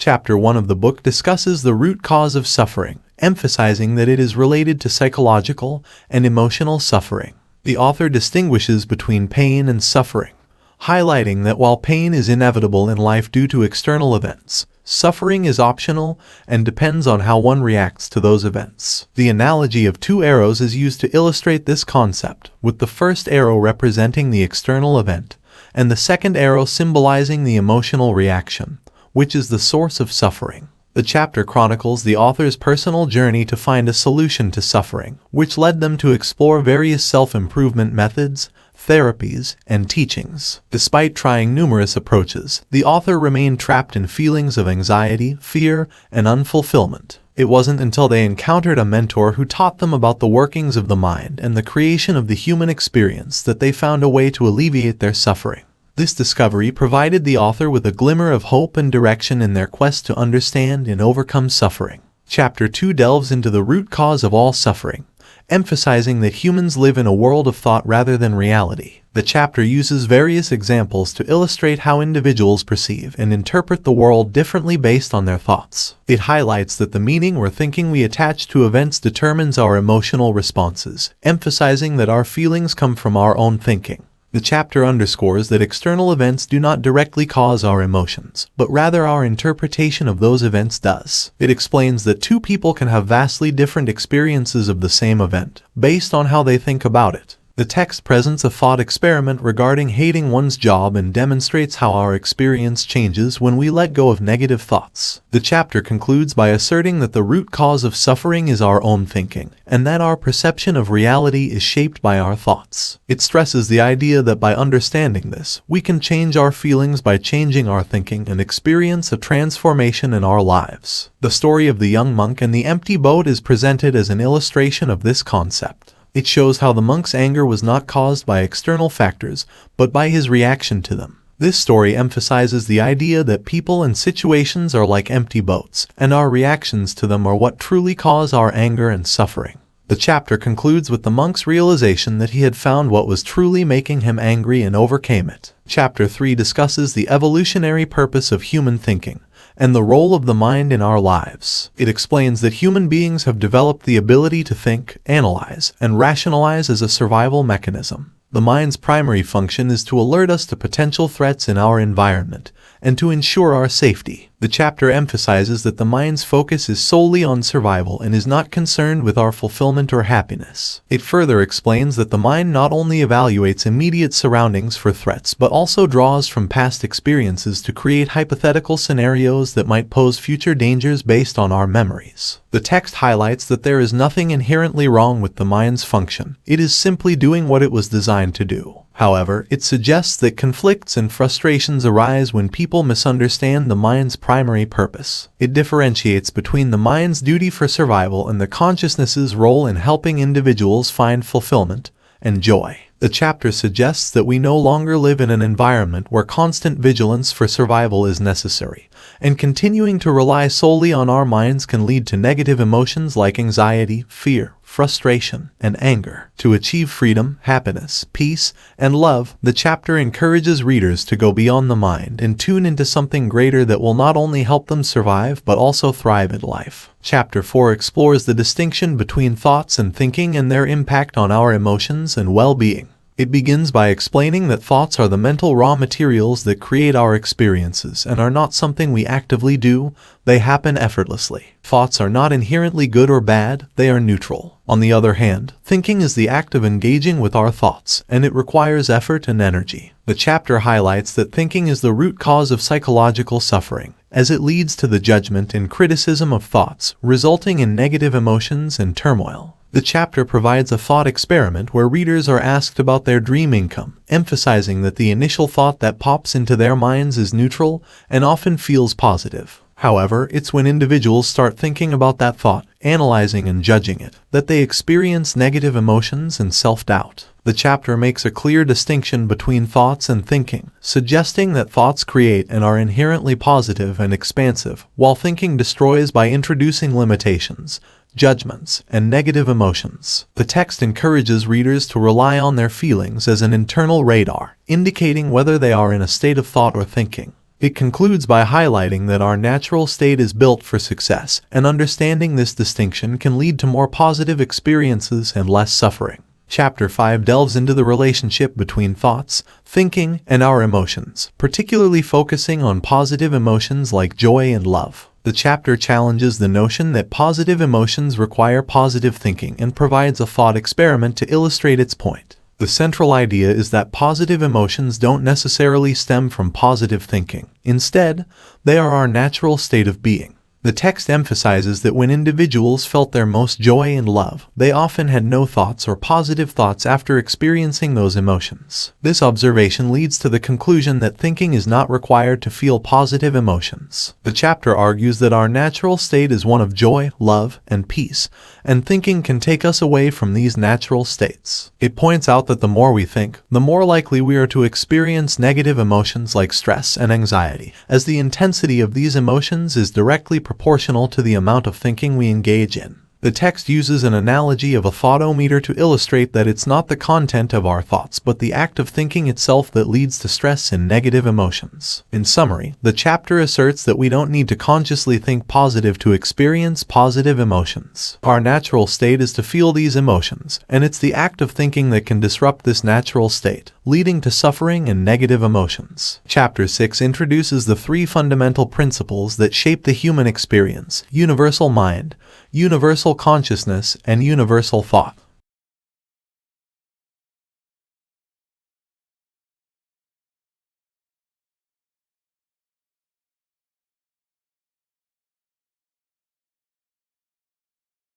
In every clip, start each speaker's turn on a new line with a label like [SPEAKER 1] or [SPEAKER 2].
[SPEAKER 1] Chapter 1 of the book discusses the root cause of suffering, emphasizing that it is related to psychological and emotional suffering. The author distinguishes between pain and suffering, highlighting that while pain is inevitable in life due to external events, suffering is optional and depends on how one reacts to those events. The analogy of two arrows is used to illustrate this concept, with the first arrow representing the external event, and the second arrow symbolizing the emotional reaction, which is the source of suffering. The chapter chronicles the author's personal journey to find a solution to suffering, which led them to explore various self-improvement methods, therapies, and teachings. Despite trying numerous approaches, the author remained trapped in feelings of anxiety, fear, and unfulfillment. It wasn't until they encountered a mentor who taught them about the workings of the mind and the creation of the human experience that they found a way to alleviate their suffering. This discovery provided the author with a glimmer of hope and direction in their quest to understand and overcome suffering. Chapter 2 delves into the root cause of all suffering, emphasizing that humans live in a world of thought rather than reality. The chapter uses various examples to illustrate how individuals perceive and interpret the world differently based on their thoughts. It highlights that the meaning or thinking we attach to events determines our emotional responses, emphasizing that our feelings come from our own thinking. The chapter underscores that external events do not directly cause our emotions, but rather our interpretation of those events does. It explains that two people can have vastly different experiences of the same event, based on how they think about it. The text presents a thought experiment regarding hating one's job and demonstrates how our experience changes when we let go of negative thoughts. The chapter concludes by asserting that the root cause of suffering is our own thinking, and that our perception of reality is shaped by our thoughts. It stresses the idea that by understanding this, we can change our feelings by changing our thinking and experience a transformation in our lives. The story of the young monk and the empty boat is presented as an illustration of this concept. It shows how the monk's anger was not caused by external factors, but by his reaction to them. This story emphasizes the idea that people and situations are like empty boats, and our reactions to them are what truly cause our anger and suffering. The chapter concludes with the monk's realization that he had found what was truly making him angry and overcame it. Chapter 3 discusses the evolutionary purpose of human thinking and the role of the mind in our lives. It explains that human beings have developed the ability to think, analyze, and rationalize as a survival mechanism. The mind's primary function is to alert us to potential threats in our environment and to ensure our safety. The chapter emphasizes that the mind's focus is solely on survival and is not concerned with our fulfillment or happiness. It further explains that the mind not only evaluates immediate surroundings for threats but also draws from past experiences to create hypothetical scenarios that might pose future dangers based on our memories. The text highlights that there is nothing inherently wrong with the mind's function. It is simply doing what it was designed to do. However, it suggests that conflicts and frustrations arise when people misunderstand the mind's primary purpose. It differentiates between the mind's duty for survival and the consciousness's role in helping individuals find fulfillment and joy. The chapter suggests that we no longer live in an environment where constant vigilance for survival is necessary, and continuing to rely solely on our minds can lead to negative emotions like anxiety, fear, frustration, and anger. To achieve freedom, happiness, peace, and love, the chapter encourages readers to go beyond the mind and tune into something greater that will not only help them survive but also thrive in life. Chapter 4 explores the distinction between thoughts and thinking and their impact on our emotions and well-being. It begins by explaining that thoughts are the mental raw materials that create our experiences and are not something we actively do, they happen effortlessly. Thoughts are not inherently good or bad, they are neutral. On the other hand, thinking is the act of engaging with our thoughts, and it requires effort and energy. The chapter highlights that thinking is the root cause of psychological suffering, as it leads to the judgment and criticism of thoughts, resulting in negative emotions and turmoil. The chapter provides a thought experiment where readers are asked about their dream income, emphasizing that the initial thought that pops into their minds is neutral and often feels positive. However, it's when individuals start thinking about that thought, analyzing and judging it, that they experience negative emotions and self-doubt. The chapter makes a clear distinction between thoughts and thinking, suggesting that thoughts create and are inherently positive and expansive, while thinking destroys by introducing limitations, judgments, and negative emotions. The text encourages readers to rely on their feelings as an internal radar, indicating whether they are in a state of thought or thinking. It concludes by highlighting that our natural state is built for success, and understanding this distinction can lead to more positive experiences and less suffering. Chapter 5 delves into the relationship between thoughts, thinking, and our emotions, particularly focusing on positive emotions like joy and love. The chapter challenges the notion that positive emotions require positive thinking and provides a thought experiment to illustrate its point. The central idea is that positive emotions don't necessarily stem from positive thinking. Instead, they are our natural state of being. The text emphasizes that when individuals felt their most joy and love, they often had no thoughts or positive thoughts after experiencing those emotions. This observation leads to the conclusion that thinking is not required to feel positive emotions. The chapter argues that our natural state is one of joy, love, and peace, and thinking can take us away from these natural states. It points out that the more we think, the more likely we are to experience negative emotions like stress and anxiety, as the intensity of these emotions is directly proportional to the amount of thinking we engage in. The text uses an analogy of a thought-o-meter to illustrate that it's not the content of our thoughts but the act of thinking itself that leads to stress and negative emotions. In summary, the chapter asserts that we don't need to consciously think positive to experience positive emotions. Our natural state is to feel these emotions, and it's the act of thinking that can disrupt this natural state, leading to suffering and negative emotions. Chapter 6 introduces the three fundamental principles that shape the human experience: universal mind, universal consciousness, and universal thought.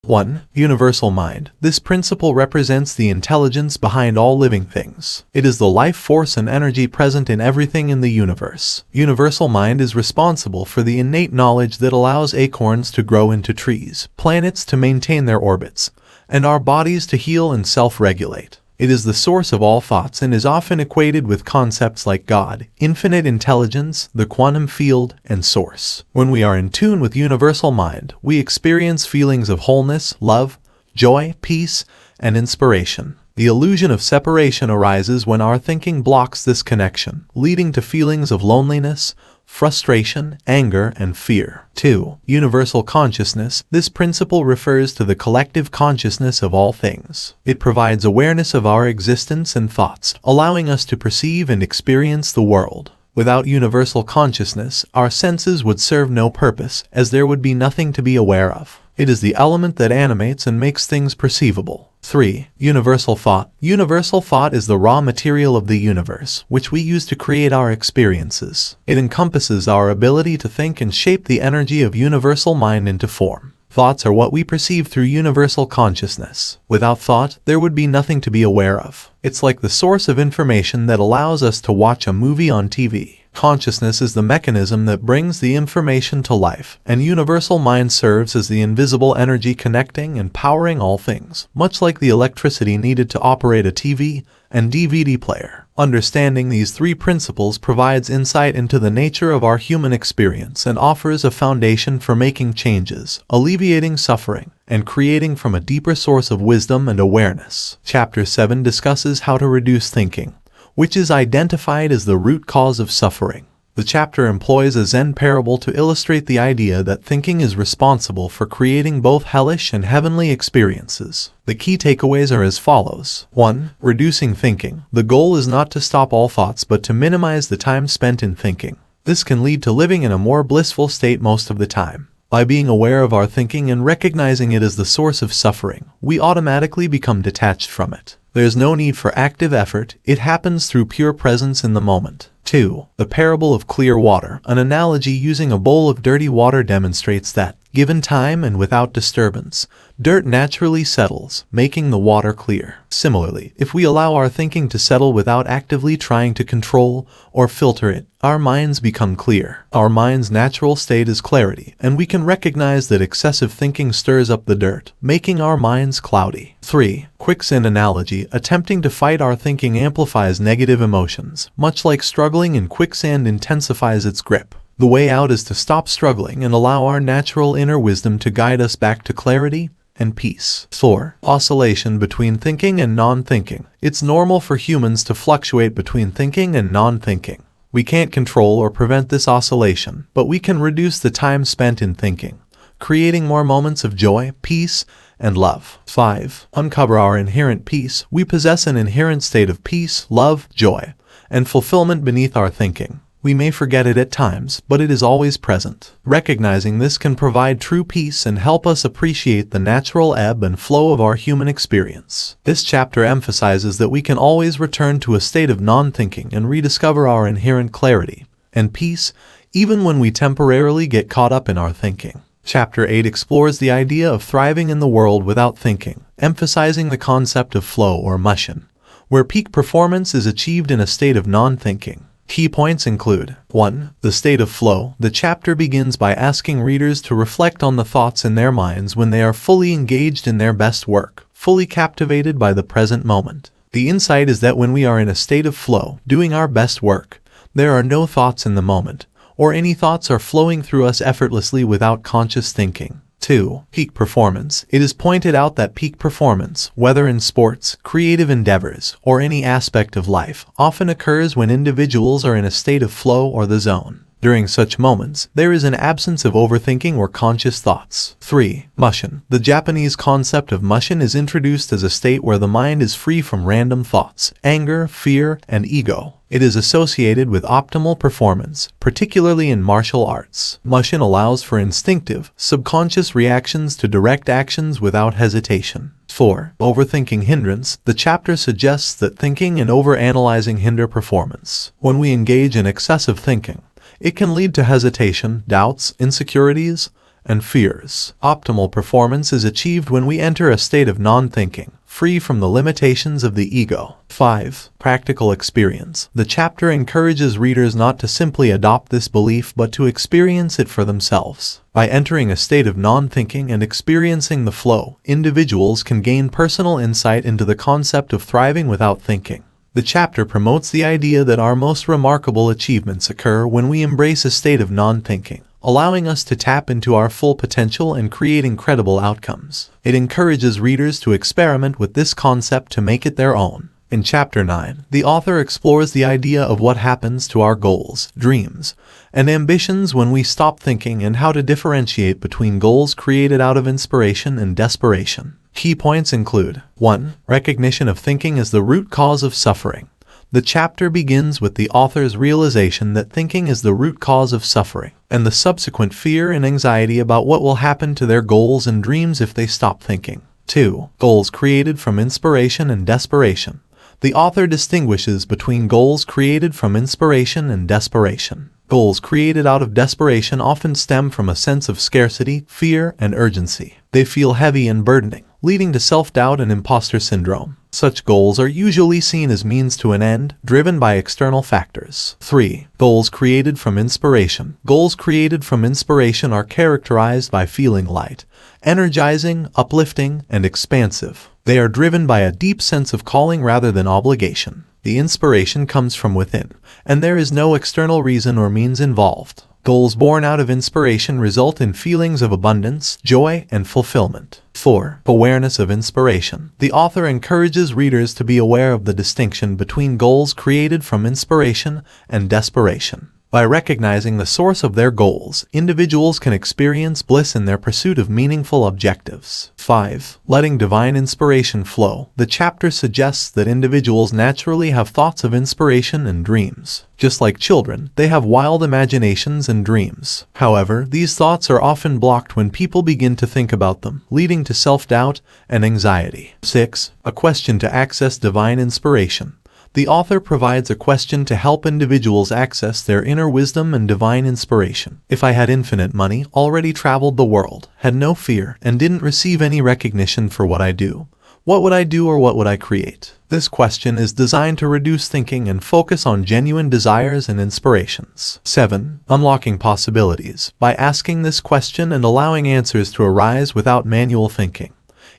[SPEAKER 1] One, universal mind. This principle represents the intelligence behind all living things. It is the life force and energy present in everything in the universe. Universal mind is responsible for the innate knowledge that allows acorns to grow into trees, planets to maintain their orbits, and our bodies to heal and self-regulate. It is the source of all thoughts and is often equated with concepts like God, infinite intelligence, the quantum field, and source. When we are in tune with universal mind, we experience feelings of wholeness, love, joy, peace, and inspiration. The illusion of separation arises when our thinking blocks this connection, leading to feelings of loneliness, frustration, anger, and fear. 2. Universal consciousness. This principle refers to the collective consciousness of all things. It provides awareness of our existence and thoughts, allowing us to perceive and experience the world. Without universal consciousness, our senses would serve no purpose, as there would be nothing to be aware of. It is the element that animates and makes things perceivable. 3. Universal thought. Universal thought is the raw material of the universe, which we use to create our experiences. It encompasses our ability to think and shape the energy of universal mind into form. Thoughts are what we perceive through universal consciousness. Without thought, there would be nothing to be aware of. It's like the source of information that allows us to watch a movie on TV. Consciousness is the mechanism that brings the information to life, and universal mind serves as the invisible energy connecting and powering all things, much like the electricity needed to operate a TV and DVD player. Understanding these three principles provides insight into the nature of our human experience and offers a foundation for making changes, alleviating suffering, and creating from a deeper source of wisdom and awareness. Chapter 7 discusses how to reduce thinking, which is identified as the root cause of suffering. The chapter employs a Zen parable to illustrate the idea that thinking is responsible for creating both hellish and heavenly experiences. The key takeaways are as follows. 1. Reducing thinking. The goal is not to stop all thoughts but to minimize the time spent in thinking. This can lead to living in a more blissful state most of the time. By being aware of our thinking and recognizing it as the source of suffering, we automatically become detached from it. There is no need for active effort, it happens through pure presence in the moment. 2. The parable of clear water. An analogy using a bowl of dirty water demonstrates that, given time and without disturbance, dirt naturally settles, making the water clear. Similarly, if we allow our thinking to settle without actively trying to control or filter it, our minds become clear. Our mind's natural state is clarity, and we can recognize that excessive thinking stirs up the dirt, making our minds cloudy. 3. Quicksand analogy. Attempting to fight our thinking amplifies negative emotions, much like struggling in quicksand intensifies its grip. The way out is to stop struggling and allow our natural inner wisdom to guide us back to clarity and peace. 4. Oscillation between thinking and non-thinking. It's normal for humans to fluctuate between thinking and non-thinking. We can't control or prevent this oscillation, but we can reduce the time spent in thinking, creating more moments of joy, peace, and love. 5. Uncover our inherent peace. We possess an inherent state of peace, love, joy, and fulfillment beneath our thinking. We may forget it at times, but it is always present. Recognizing this can provide true peace and help us appreciate the natural ebb and flow of our human experience. This chapter emphasizes that we can always return to a state of non-thinking and rediscover our inherent clarity and peace, even when we temporarily get caught up in our thinking. Chapter 8 explores the idea of thriving in the world without thinking, emphasizing the concept of flow or mushin, where peak performance is achieved in a state of non-thinking. Key points include 1. The state of flow. The chapter begins by asking readers to reflect on the thoughts in their minds when they are fully engaged in their best work, fully captivated by the present moment. The insight is that when we are in a state of flow, doing our best work, there are no thoughts in the moment, or any thoughts are flowing through us effortlessly without conscious thinking. 2. Peak performance. It is pointed out that peak performance, whether in sports, creative endeavors, or any aspect of life, often occurs when individuals are in a state of flow or the zone. During such moments, there is an absence of overthinking or conscious thoughts. 3. Mushin. The Japanese concept of mushin is introduced as a state where the mind is free from random thoughts, anger, fear, and ego. It is associated with optimal performance, particularly in martial arts. Mushin allows for instinctive, subconscious reactions to direct actions without hesitation. 4. Overthinking hindrance. The chapter suggests that thinking and overanalyzing hinder performance. When we engage in excessive thinking, it can lead to hesitation, doubts, insecurities, and fears. Optimal performance is achieved when we enter a state of non-thinking, free from the limitations of the ego. 5. Practical experience. The chapter encourages readers not to simply adopt this belief but to experience it for themselves. By entering a state of non-thinking and experiencing the flow, individuals can gain personal insight into the concept of thriving without thinking. The chapter promotes the idea that our most remarkable achievements occur when we embrace a state of non-thinking, allowing us to tap into our full potential and create incredible outcomes. It encourages readers to experiment with this concept to make it their own. In Chapter 9, the author explores the idea of what happens to our goals, dreams, and ambitions when we stop thinking and how to differentiate between goals created out of inspiration and desperation. Key points include 1. Recognition of thinking as the root cause of suffering. The chapter begins with the author's realization that thinking is the root cause of suffering, and the subsequent fear and anxiety about what will happen to their goals and dreams if they stop thinking. 2. Goals created from inspiration and desperation. The author distinguishes between goals created from inspiration and desperation. Goals created out of desperation often stem from a sense of scarcity, fear, and urgency. They feel heavy and burdening, leading to self-doubt and imposter syndrome. Such goals are usually seen as means to an end, driven by external factors. 3. Goals created from inspiration. Goals created from inspiration are characterized by feeling light, energizing, uplifting, and expansive. They are driven by a deep sense of calling rather than obligation. The inspiration comes from within, and there is no external reason or means involved. Goals born out of inspiration result in feelings of abundance, joy, and fulfillment. 4. Awareness of inspiration. The author encourages readers to be aware of the distinction between goals created from inspiration and desperation. By recognizing the source of their goals, individuals can experience bliss in their pursuit of meaningful objectives. 5. Letting divine inspiration flow. The chapter suggests that individuals naturally have thoughts of inspiration and dreams. Just like children, they have wild imaginations and dreams. However, these thoughts are often blocked when people begin to think about them, leading to self-doubt and anxiety. 6. A question to access divine inspiration. The author provides a question to help individuals access their inner wisdom and divine inspiration. If I had infinite money, already traveled the world, had no fear, and didn't receive any recognition for what I do, what would I do or what would I create? This question is designed to reduce thinking and focus on genuine desires and inspirations. 7. Unlocking possibilities. By asking this question and allowing answers to arise without manual thinking,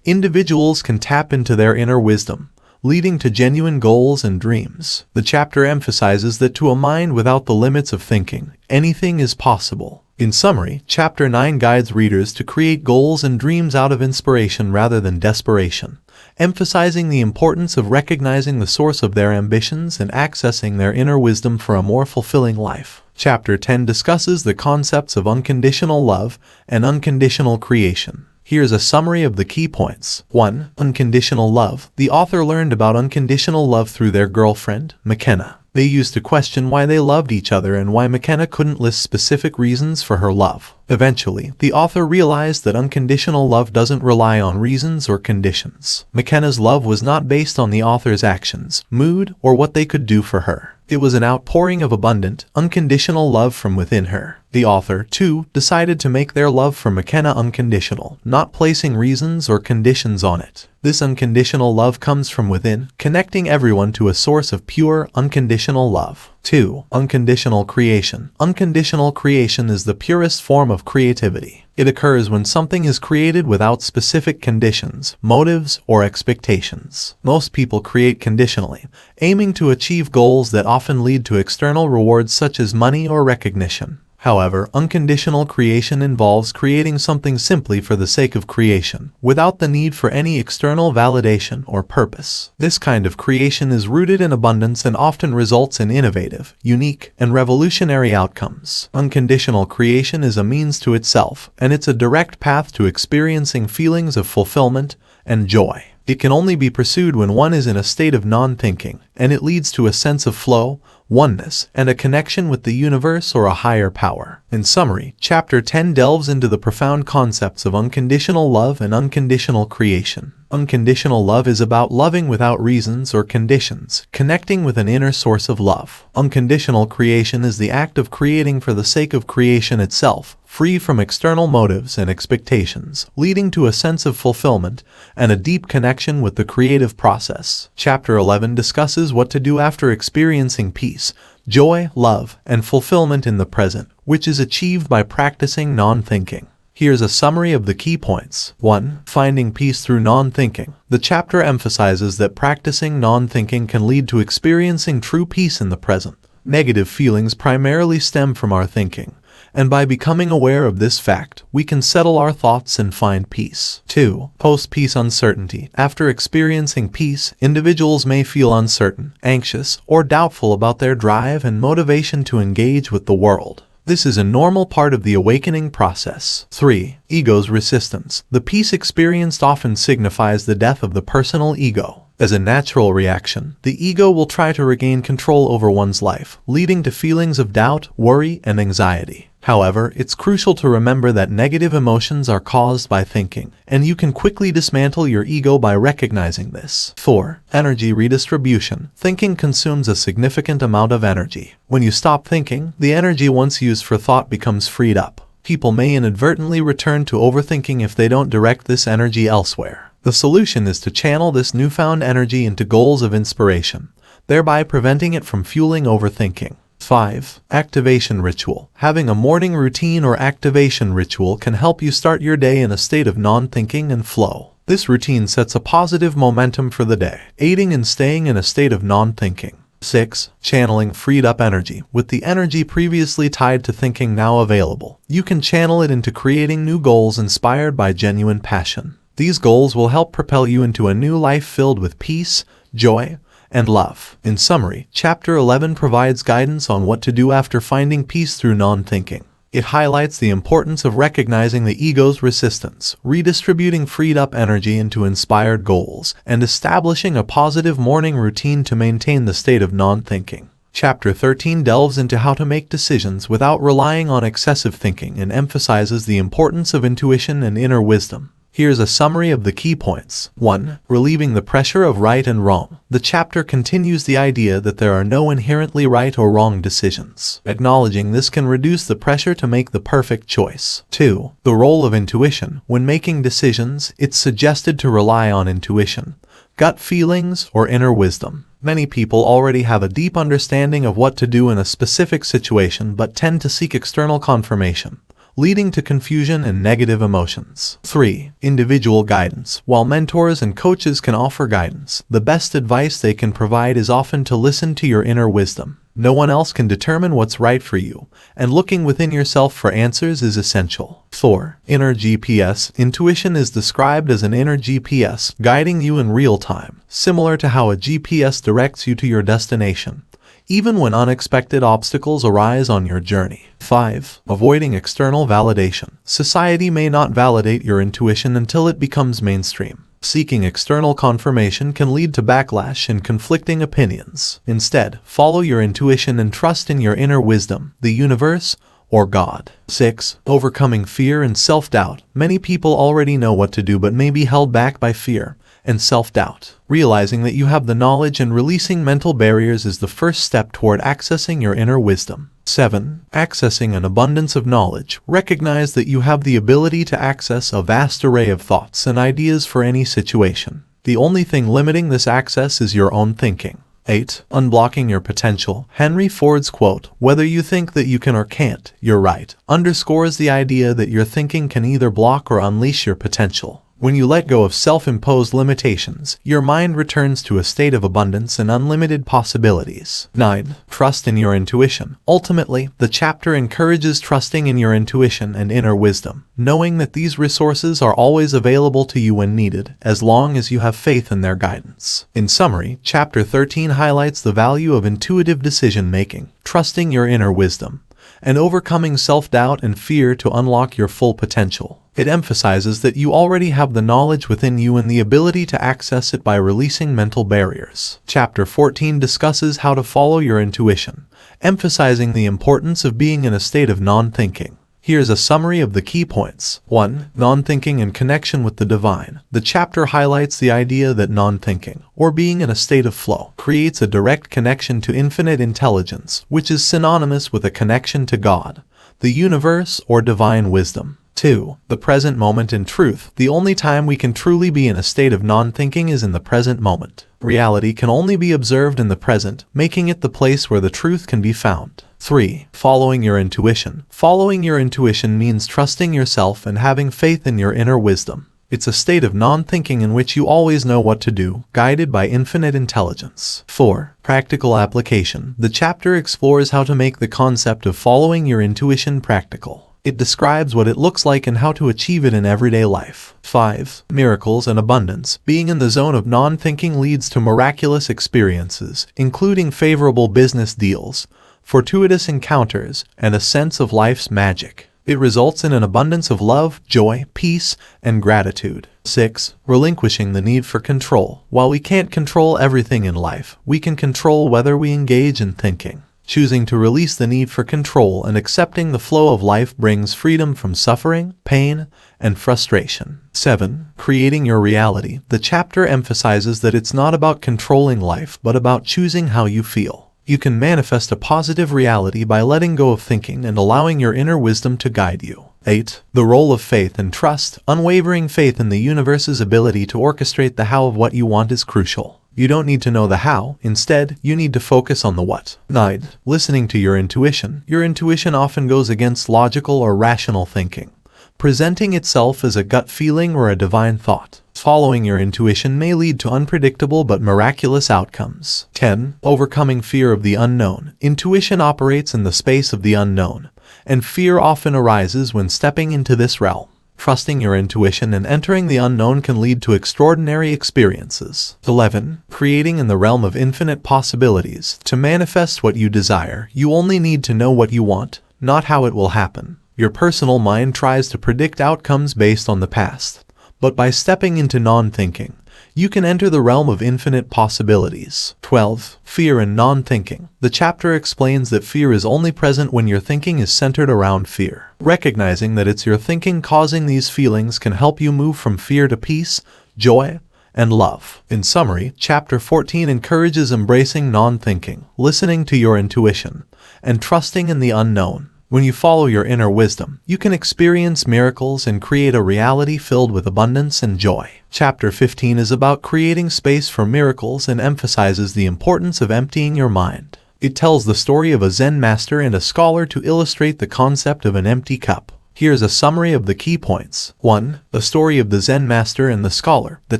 [SPEAKER 1] individuals can tap into their inner wisdom, leading to genuine goals and dreams. The chapter emphasizes that to a mind without the limits of thinking, anything is possible. In summary, Chapter 9 guides readers to create goals and dreams out of inspiration rather than desperation, emphasizing the importance of recognizing the source of their ambitions and accessing their inner wisdom for a more fulfilling life. Chapter 10 discusses the concepts of unconditional love and unconditional creation. Here's a summary of the key points. 1. Unconditional love. The author learned about unconditional love through their girlfriend, McKenna. They used to question why they loved each other and why McKenna couldn't list specific reasons for her love. Eventually, the author realized that unconditional love doesn't rely on reasons or conditions. McKenna's love was not based on the author's actions, mood, or what they could do for her. It was an outpouring of abundant, unconditional love from within her. The author, too, decided to make their love for McKenna unconditional, not placing reasons or conditions on it. This unconditional love comes from within, connecting everyone to a source of pure, unconditional love. 2. Unconditional creation. Unconditional creation is the purest form of creativity. It occurs when something is created without specific conditions, motives, or expectations. Most people create conditionally, aiming to achieve goals that often lead to external rewards such as money or recognition. However, unconditional creation involves creating something simply for the sake of creation, without the need for any external validation or purpose. This kind of creation is rooted in abundance and often results in innovative, unique, and revolutionary outcomes. Unconditional creation is a means to itself, and it's a direct path to experiencing feelings of fulfillment and joy. It can only be pursued when one is in a state of non-thinking, and it leads to a sense of flow, oneness, and a connection with the universe or a higher power. In summary, Chapter 10 delves into the profound concepts of unconditional love and unconditional creation. Unconditional love is about loving without reasons or conditions, connecting with an inner source of love. Unconditional creation is the act of creating for the sake of creation itself, free from external motives and expectations, leading to a sense of fulfillment and a deep connection with the creative process. Chapter 11 discusses what to do after experiencing peace, joy, love, and fulfillment in the present, which is achieved by practicing non-thinking. Here's a summary of the key points. 1. Finding peace through non-thinking. The chapter emphasizes that practicing non-thinking can lead to experiencing true peace in the present. Negative feelings primarily stem from our thinking, and by becoming aware of this fact, we can settle our thoughts and find peace. 2. Post-peace uncertainty. After experiencing peace, individuals may feel uncertain, anxious, or doubtful about their drive and motivation to engage with the world. This is a normal part of the awakening process. 3. Ego's resistance. The peace experienced often signifies the death of the personal ego. As a natural reaction, the ego will try to regain control over one's life, leading to feelings of doubt, worry, and anxiety. However, it's crucial to remember that negative emotions are caused by thinking, and you can quickly dismantle your ego by recognizing this. 4. Energy redistribution. Thinking consumes a significant amount of energy. When you stop thinking, the energy once used for thought becomes freed up. People may inadvertently return to overthinking if they don't direct this energy elsewhere. The solution is to channel this newfound energy into goals of inspiration, thereby preventing it from fueling overthinking. 5. Activation ritual. Having a morning routine or activation ritual can help you start your day in a state of non-thinking and flow. This routine sets a positive momentum for the day, aiding in staying in a state of non-thinking. 6. Channeling freed up energy. With the energy previously tied to thinking now available, you can channel it into creating new goals inspired by genuine passion. These goals will help propel you into a new life filled with peace, joy, and love. In summary, Chapter 11 provides guidance on what to do after finding peace through non-thinking. It highlights the importance of recognizing the ego's resistance, redistributing freed up energy into inspired goals, and establishing a positive morning routine to maintain the state of non-thinking. Chapter 13 delves into how to make decisions without relying on excessive thinking and emphasizes the importance of intuition and inner wisdom. Here's a summary of the key points. 1. Relieving the pressure of right and wrong. The chapter continues the idea that there are no inherently right or wrong decisions. Acknowledging this can reduce the pressure to make the perfect choice. 2. The role of intuition. When making decisions, it's suggested to rely on intuition, gut feelings, or inner wisdom. Many people already have a deep understanding of what to do in a specific situation but tend to seek external confirmation, leading to confusion and negative emotions. 3. Individual guidance. While mentors and coaches can offer guidance, the best advice they can provide is often to listen to your inner wisdom. No one else can determine what's right for you, and looking within yourself for answers is essential. 4. Inner GPS. Intuition is described as an inner GPS guiding you in real time, similar to how a GPS directs you to your destination, even when unexpected obstacles arise on your journey. 5. Avoiding external validation. Society may not validate your intuition until it becomes mainstream. Seeking external confirmation can lead to backlash and conflicting opinions. Instead, follow your intuition and trust in your inner wisdom, the universe, or God. 6. Overcoming fear and self-doubt. Many people already know what to do but may be held back by fear and self-doubt. Realizing that you have the knowledge and releasing mental barriers is the first step toward accessing your inner wisdom. 7. Accessing an abundance of knowledge. Recognize that you have the ability to access a vast array of thoughts and ideas for any situation. The only thing limiting this access is your own thinking. 8. Unblocking your potential. Henry Ford's quote, "Whether you think that you can or can't, you're right," underscores the idea that your thinking can either block or unleash your potential. When you let go of self-imposed limitations, your mind returns to a state of abundance and unlimited possibilities. 9. Trust in your intuition. Ultimately, the chapter encourages trusting in your intuition and inner wisdom, knowing that these resources are always available to you when needed, as long as you have faith in their guidance. In summary, Chapter 13 highlights the value of intuitive decision-making, trusting your inner wisdom, and overcoming self-doubt and fear to unlock your full potential. It emphasizes that you already have the knowledge within you and the ability to access it by releasing mental barriers. Chapter 14 discusses how to follow your intuition, emphasizing the importance of being in a state of non-thinking. Here's a summary of the key points. 1. Non-thinking and connection with the divine. The chapter highlights the idea that non-thinking, or being in a state of flow, creates a direct connection to infinite intelligence, which is synonymous with a connection to God, the universe, or divine wisdom. 2. The present moment in truth. The only time we can truly be in a state of non-thinking is in the present moment. Reality can only be observed in the present, making it the place where the truth can be found. 3. Following your intuition. Following your intuition means trusting yourself and having faith in your inner wisdom. It's a state of non-thinking in which you always know what to do, guided by infinite intelligence. 4. Practical application. The chapter explores how to make the concept of following your intuition practical. It describes what it looks like and how to achieve it in everyday life. 5. Miracles and abundance. Being in the zone of non-thinking leads to miraculous experiences, including favorable business deals, fortuitous encounters, and a sense of life's magic. It results in an abundance of love, joy, peace, and gratitude. 6. Relinquishing the need for control. While we can't control everything in life, we can control whether we engage in thinking. Choosing to release the need for control and accepting the flow of life brings freedom from suffering, pain, and frustration. 7. Creating your reality. The chapter emphasizes that it's not about controlling life, but about choosing how you feel. You can manifest a positive reality by letting go of thinking and allowing your inner wisdom to guide you. 8. The role of faith and trust. Unwavering faith in the universe's ability to orchestrate the how of what you want is crucial. You don't need to know the how, instead, you need to focus on the what. 9. Listening to your intuition. Your intuition often goes against logical or rational thinking, presenting itself as a gut feeling or a divine thought. Following your intuition may lead to unpredictable but miraculous outcomes. 10. Overcoming fear of the unknown. Intuition operates in the space of the unknown, and fear often arises when stepping into this realm. Trusting your intuition and entering the unknown can lead to extraordinary experiences. 11. Creating in the realm of infinite possibilities. To manifest what you desire, you only need to know what you want, not how it will happen. Your personal mind tries to predict outcomes based on the past, but by stepping into non-thinking, you can enter the realm of infinite possibilities. 12. Fear and non-thinking. The chapter explains that fear is only present when your thinking is centered around fear. Recognizing that it's your thinking causing these feelings can help you move from fear to peace, joy, and love. In summary, Chapter 14 encourages embracing non-thinking, listening to your intuition, and trusting in the unknown. When you follow your inner wisdom, you can experience miracles and create a reality filled with abundance and joy. Chapter 15 is about creating space for miracles and emphasizes the importance of emptying your mind. It tells the story of a Zen master and a scholar to illustrate the concept of an empty cup. Here's a summary of the key points. 1. The story of the Zen master and the scholar. The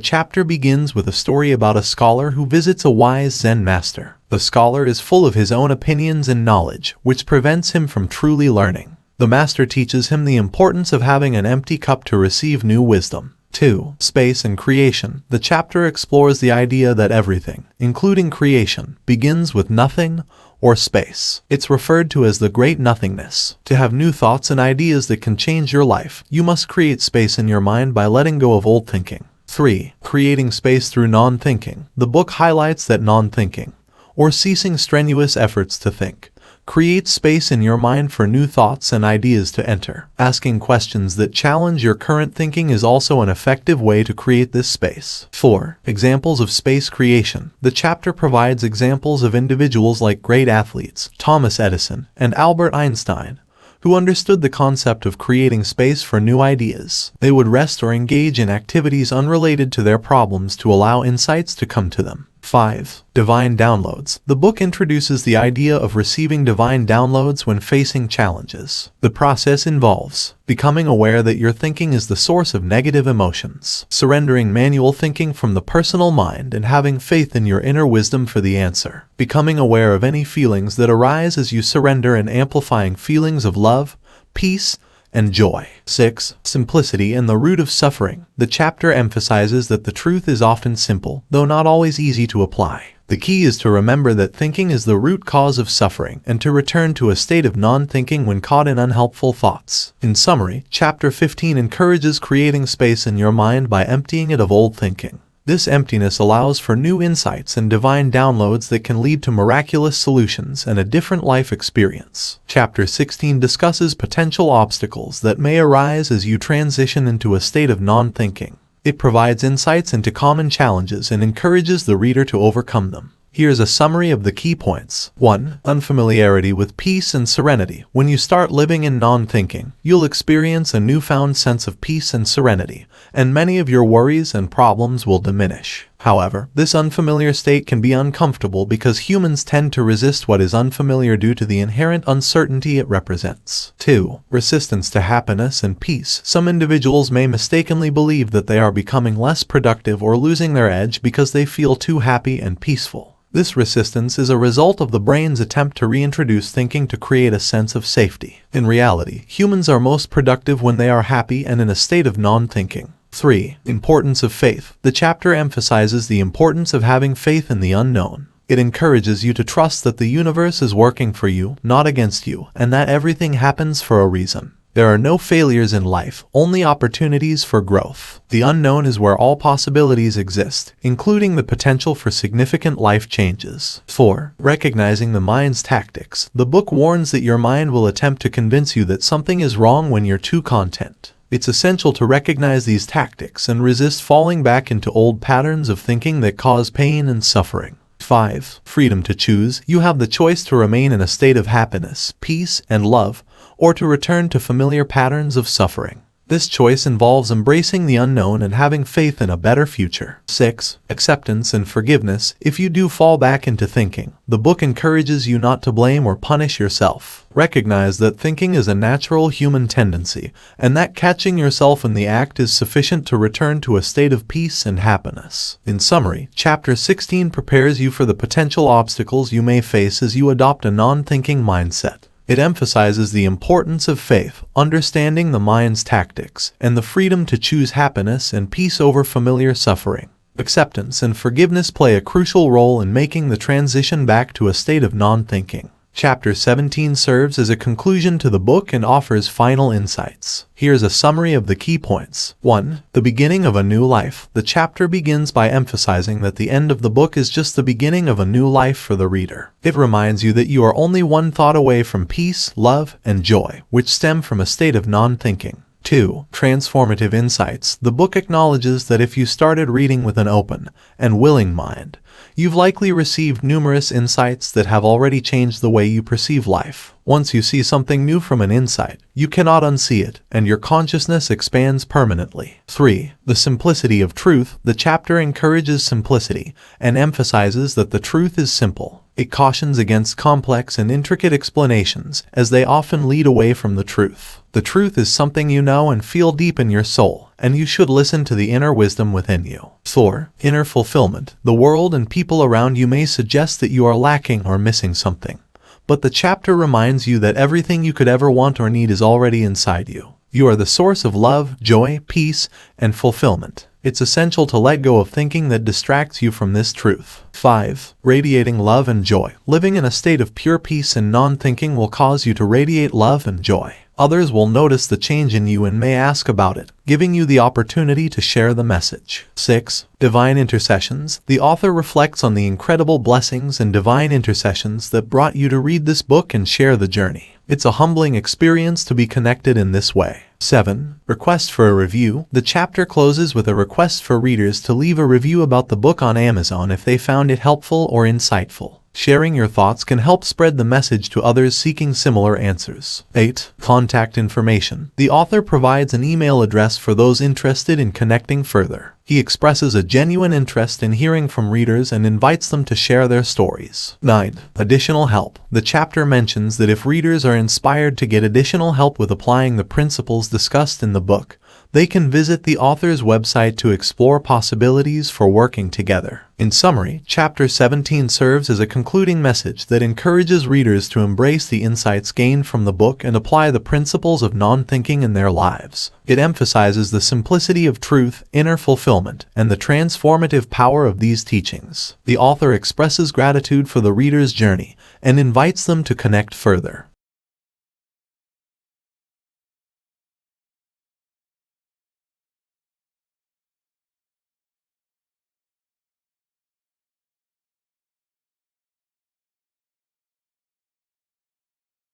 [SPEAKER 1] chapter begins with a story about a scholar who visits a wise Zen master. The scholar is full of his own opinions and knowledge, which prevents him from truly learning. The master teaches him the importance of having an empty cup to receive new wisdom. 2. Space and creation. The chapter explores the idea that everything, including creation, begins with nothing or space. It's referred to as the great nothingness. To have new thoughts and ideas that can change your life, you must create space in your mind by letting go of old thinking. 3. Creating space through non-thinking. The book highlights that non-thinking, or ceasing strenuous efforts to think, create space in your mind for new thoughts and ideas to enter. Asking questions that challenge your current thinking is also an effective way to create this space. 4. Examples of space creation. The chapter provides examples of individuals like great athletes, Thomas Edison and Albert Einstein, who understood the concept of creating space for new ideas. They would rest or engage in activities unrelated to their problems to allow insights to come to them. 5. Divine downloads. The book introduces the idea of receiving divine downloads when facing challenges. The process involves becoming aware that your thinking is the source of negative emotions, surrendering manual thinking from the personal mind, and having faith in your inner wisdom for the answer. Becoming aware of any feelings that arise as you surrender and amplifying feelings of love, peace, and joy. 6. Simplicity and the root of suffering. The chapter emphasizes that the truth is often simple, though not always easy to apply. The key is to remember that thinking is the root cause of suffering and to return to a state of non-thinking when caught in unhelpful thoughts. In summary, Chapter 15 encourages creating space in your mind by emptying it of old thinking. This emptiness allows for new insights and divine downloads that can lead to miraculous solutions and a different life experience. Chapter 16 discusses potential obstacles that may arise as you transition into a state of non-thinking. It provides insights into common challenges and encourages the reader to overcome them. Here's a summary of the key points. 1. Unfamiliarity with peace and serenity. When you start living in non-thinking, you'll experience a newfound sense of peace and serenity, and many of your worries and problems will diminish. However, this unfamiliar state can be uncomfortable because humans tend to resist what is unfamiliar due to the inherent uncertainty it represents. 2. Resistance to happiness and peace. Some individuals may mistakenly believe that they are becoming less productive or losing their edge because they feel too happy and peaceful. This resistance is a result of the brain's attempt to reintroduce thinking to create a sense of safety. In reality, humans are most productive when they are happy and in a state of non-thinking. 3. Importance of faith. The chapter emphasizes the importance of having faith in the unknown. It encourages you to trust that the universe is working for you, not against you, and that everything happens for a reason. There are no failures in life, only opportunities for growth. The unknown is where all possibilities exist, including the potential for significant life changes. 4. Recognizing the mind's tactics. The book warns that your mind will attempt to convince you that something is wrong when you're too content. It's essential to recognize these tactics and resist falling back into old patterns of thinking that cause pain and suffering. 5. Freedom to choose. You have the choice to remain in a state of happiness, peace, and love, or to return to familiar patterns of suffering. This choice involves embracing the unknown and having faith in a better future. 6. Acceptance and forgiveness. If you do fall back into thinking, the book encourages you not to blame or punish yourself. Recognize that thinking is a natural human tendency, and that catching yourself in the act is sufficient to return to a state of peace and happiness. In summary, Chapter 16 prepares you for the potential obstacles you may face as you adopt a non-thinking mindset. It emphasizes the importance of faith, understanding the mind's tactics, and the freedom to choose happiness and peace over familiar suffering. Acceptance and forgiveness play a crucial role in making the transition back to a state of non-thinking. Chapter 17 serves as a conclusion to the book and offers final insights. Here's a summary of the key points. 1. The beginning of a new life. The chapter begins by emphasizing that the end of the book is just the beginning of a new life for the reader. It reminds you that you are only one thought away from peace, love, and joy, which stem from a state of non-thinking. 2. Transformative insights. The book acknowledges that if you started reading with an open and willing mind, you've likely received numerous insights that have already changed the way you perceive life. Once you see something new from an insight, you cannot unsee it, and your consciousness expands permanently. 3. The simplicity of truth. The chapter encourages simplicity and emphasizes that the truth is simple. It cautions against complex and intricate explanations, as they often lead away from the truth. The truth is something you know and feel deep in your soul, and you should listen to the inner wisdom within you. 4. Inner fulfillment. The world and people around you may suggest that you are lacking or missing something, but the chapter reminds you that everything you could ever want or need is already inside you. You are the source of love, joy, peace, and fulfillment. It's essential to let go of thinking that distracts you from this truth. 5. Radiating love and joy. Living in a state of pure peace and non-thinking will cause you to radiate love and joy. Others will notice the change in you and may ask about it, giving you the opportunity to share the message. 6. Divine intercessions. The author reflects on the incredible blessings and divine intercessions that brought you to read this book and share the journey. It's a humbling experience to be connected in this way. 7. Request for a review. The chapter closes with a request for readers to leave a review about the book on Amazon if they found it helpful or insightful. Sharing your thoughts can help spread the message to others seeking similar answers. 8. Contact information. The author provides an email address for those interested in connecting further. He expresses a genuine interest in hearing from readers and invites them to share their stories. 9. Additional help. The chapter mentions that if readers are inspired to get additional help with applying the principles discussed in the book, they can visit the author's website to explore possibilities for working together. In summary, Chapter 17 serves as a concluding message that encourages readers to embrace the insights gained from the book and apply the principles of non-thinking in their lives. It emphasizes the simplicity of truth, inner fulfillment, and the transformative power of these teachings. The author expresses gratitude for the reader's journey and invites them to connect further.